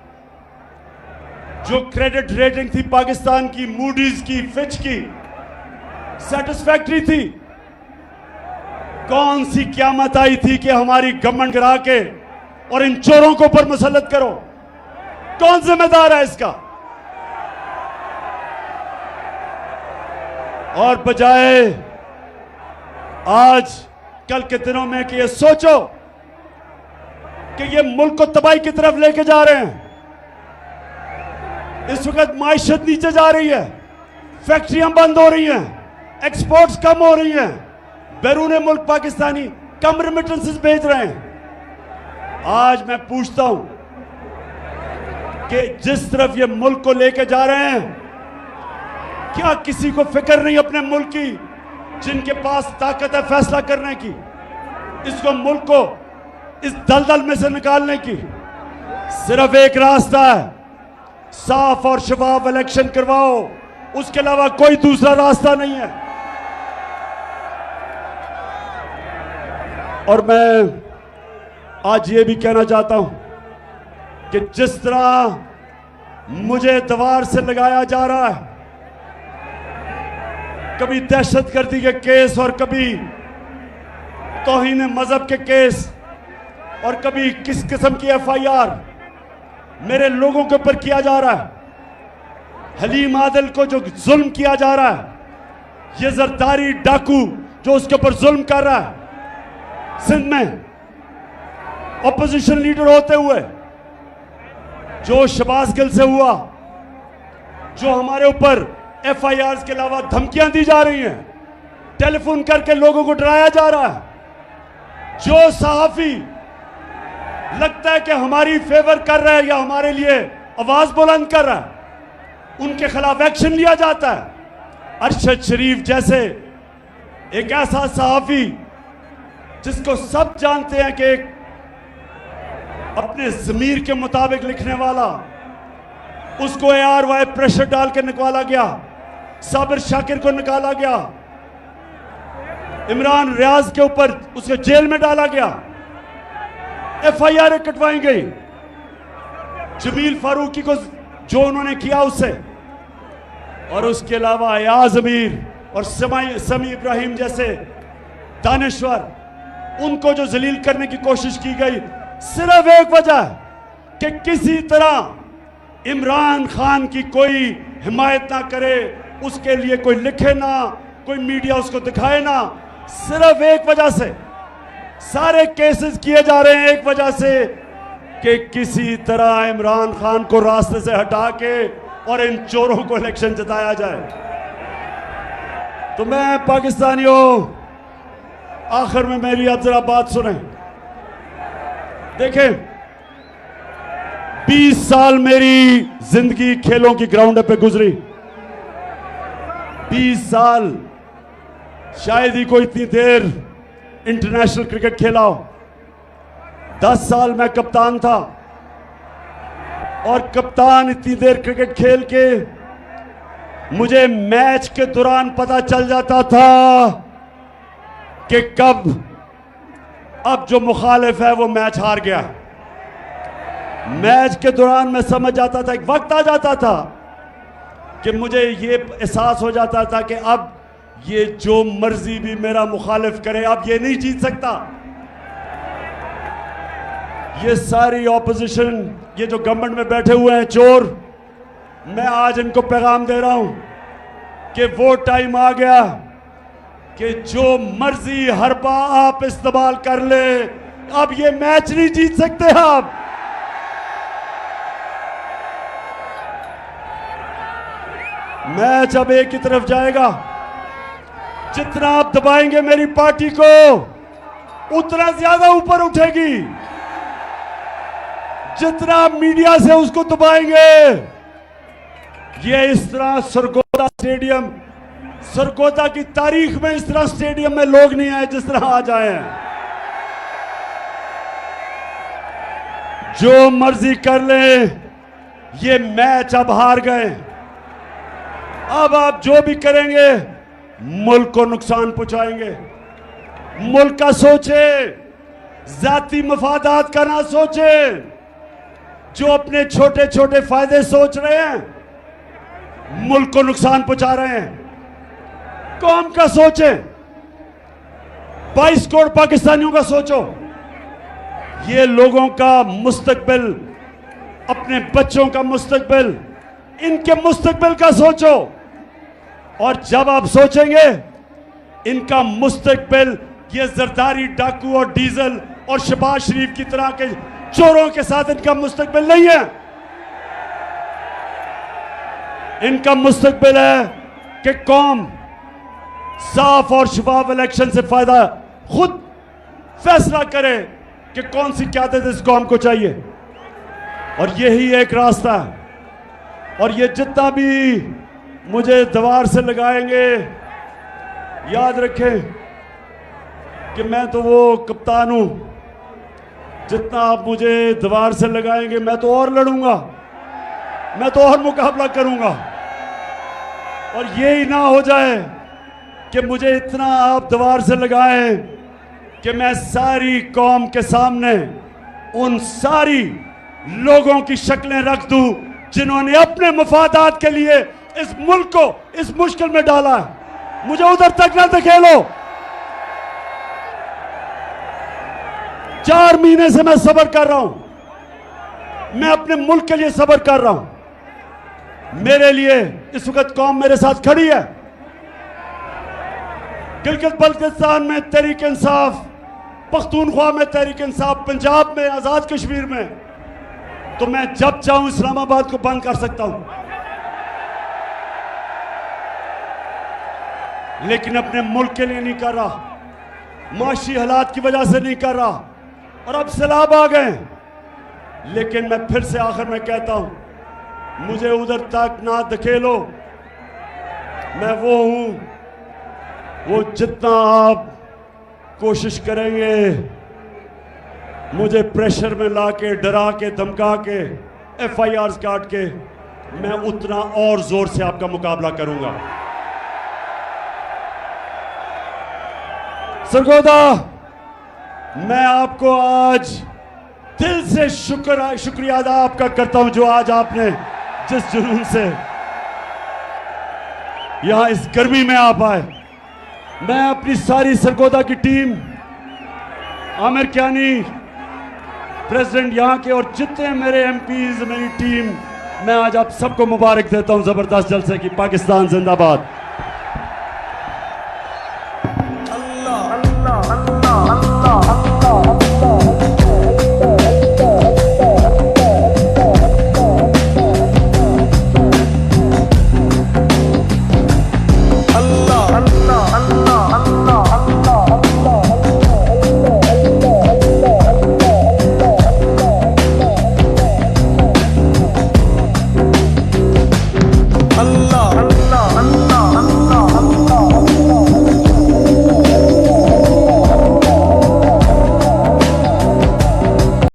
जो क्रेडिट रेटिंग थी पाकिस्तान की, मूडीज की, फिच की, सेटिस्फैक्टरी थी, कौन सी क़यामत आई थी कि हमारी गवर्नमेंट गिरा के और इन चोरों को ऊपर मुसल्लत करो? कौन जिम्मेदार है इसका? और बजाय आज कल के दिनों में कि ये सोचो कि ये मुल्क को तबाही की तरफ लेके जा रहे हैं। इस वक्त माइशत नीचे जा रही है, फैक्ट्रियां बंद हो रही हैं, एक्सपोर्ट्स कम हो रही हैं, बैरून मुल्क पाकिस्तानी कम रेमिटेंसेस भेज रहे हैं। आज मैं पूछता हूं कि जिस तरफ ये मुल्क को लेके जा रहे हैं, क्या किसी को फिक्र नहीं अपने मुल्क की, जिनके पास ताकत है फैसला करने की, इसको मुल्क को इस दलदल में से निकालने की? सिर्फ एक रास्ता है, साफ और शफाफ इलेक्शन करवाओ, उसके अलावा कोई दूसरा रास्ता नहीं है। और मैं आज ये भी कहना चाहता हूं कि जिस तरह मुझे दीवार से लगाया जा रहा है, कभी दहशतगर्दी के केस और कभी तौहीन मजहब के केस और कभी किस किस्म की FIR मेरे लोगों के ऊपर किया जा रहा है, हलीम आदिल को जो जुल्म किया जा रहा है, ये जरदारी डाकू जो उसके ऊपर जुल्म कर रहा है, सिंध में ऑपोजिशन लीडर होते हुए जो शहबाज गिल से हुआ, जो हमारे ऊपर FIRs के अलावा धमकियां दी जा रही हैं, टेलीफोन करके लोगों को डराया जा रहा है, जो सहाफी लगता है कि हमारी फेवर कर रहा है या हमारे लिए आवाज बुलंद कर रहा है, उनके खिलाफ एक्शन लिया जाता है। अरशद शरीफ जैसे एक ऐसा सहाफी जिसको सब जानते हैं कि एक अपने ज़मीर के मुताबिक लिखने वाला, उसको ARY प्रेशर डाल के निकाला गया, साबिर शाकिर को निकाला गया, इमरान रियाज के ऊपर उसको जेल में डाला गया, FIR कटवाई गई, जमील फारूकी को जो उन्होंने किया उससे, और उसके अलावा अयाज अमीर और समी इब्राहिम जैसे दानिश्वर, उनको जो जलील करने की कोशिश की गई, सिर्फ एक वजह कि किसी तरह इमरान खान की कोई हिमायत ना करे, उसके लिए कोई लिखे ना, कोई मीडिया उसको दिखाए ना, सिर्फ एक वजह से सारे केसेस किए जा रहे हैं, एक वजह से कि किसी तरह इमरान खान को रास्ते से हटा के और इन चोरों को इलेक्शन जिताया जाए। तो मैं पाकिस्तानियों, आखिर में मेरी अब जरा बात सुने। देखें, 20 साल मेरी जिंदगी खेलों की ग्राउंड पे गुजरी, 20 साल, शायद ही कोई इतनी देर इंटरनेशनल क्रिकेट खेला हो। 10 साल मैं कप्तान था, और कप्तान इतनी देर क्रिकेट खेल के मुझे मैच के दौरान पता चल जाता था कि कब अब जो मुखालिफ है वो मैच हार गया। मैच के दौरान मैं समझ जाता था, एक वक्त आ जाता था कि मुझे ये एहसास हो जाता था कि अब ये जो मर्जी भी मेरा मुखालिफ करे, अब ये नहीं जीत सकता। ये सारी ऑपोजिशन, ये जो गवर्नमेंट में बैठे हुए हैं चोर, मैं आज इनको पैगाम दे रहा हूं कि वो टाइम आ गया कि जो मर्जी हरबा आप इस्तेमाल कर ले, अब ये मैच नहीं जीत सकते आप। मैच अब एक ही तरफ जाएगा। जितना आप दबाएंगे मेरी पार्टी को, उतना ज्यादा ऊपर उठेगी। जितना आप मीडिया से उसको दबाएंगे, ये इस तरह सरगोदा स्टेडियम, सरगोदा की तारीख में इस तरह स्टेडियम में लोग नहीं आए जिस तरह आज आए हैं। जो मर्जी कर ले, ये मैच अब हार गए। अब आप जो भी करेंगे मुल्क को नुकसान पहुंचाएंगे। मुल्क का सोचे, जाती मफादात का ना सोचे। जो अपने छोटे छोटे फायदे सोच रहे हैं, मुल्क को नुकसान पहुंचा रहे हैं। कौम का सोचे, 22 करोड़ पाकिस्तानियों का सोचो। ये लोगों का मुस्तकबिल, अपने बच्चों का मुस्तकबिल, इनके मुस्तकबिल का सोचो। और जब आप सोचेंगे इनका मुस्तकबिल ये जरदारी डाकू और डीजल और शहबाज शरीफ की तरह के चोरों के साथ इनका मुस्तकबिल नहीं है। इनका मुस्तकबिल है कि कौम साफ और शफाफ इलेक्शन से फायदा खुद फैसला करे कि कौन सी क़यादत इस कौम को चाहिए, और यही एक रास्ता है। और ये जितना भी मुझे दीवार से लगाएंगे, याद रखें कि मैं तो वो कप्तान हूं। जितना आप मुझे दीवार से लगाएंगे, मैं तो और लड़ूंगा, मैं तो और मुकाबला करूंगा। और ये ही ना हो जाए कि मुझे इतना आप दीवार से लगाएं कि मैं सारी कौम के सामने उन सारी लोगों की शक्लें रख दूं जिन्होंने अपने मफादात के लिए इस मुल्क को इस मुश्किल में डाला है। मुझे उधर तक ना धकेलो। 4 महीने से मैं सब्र कर रहा हूं, मैं अपने मुल्क के लिए सब्र कर रहा हूं। मेरे लिए इस वक्त कौम मेरे साथ खड़ी है। गिलगित बल्तिस्तान में तहरीक इंसाफ, पख्तूनख्वा में तहरीक इंसाफ, पंजाब में, आजाद कश्मीर में, तो मैं जब चाहूं इस्लामाबाद को बंद कर सकता हूं, लेकिन अपने मुल्क के लिए नहीं कर रहा, माशी हालात की वजह से नहीं कर रहा। और अब सैलाब आ गए, लेकिन मैं फिर से आखिर में कहता हूं, मुझे उधर तक ना धकेलो। मैं वो हूं, वो जितना आप कोशिश करेंगे मुझे प्रेशर में ला के, डरा के, धमका के, FIRs काट के, मैं उतना और जोर से आपका मुकाबला करूंगा। सरगोदा, मैं आपको आज दिल से शुक्रिया अदा आपका करता हूं, जो आज आपने जिस जुनून से यहां इस गर्मी में आप आए। मैं अपनी सारी सरगोदा की टीम, आमिर कियानी प्रेसिडेंट यहां के, और जितने मेरे MPs, मेरी टीम, मैं आज आप सबको मुबारक देता हूं जबरदस्त जलसे की। पाकिस्तान जिंदाबाद।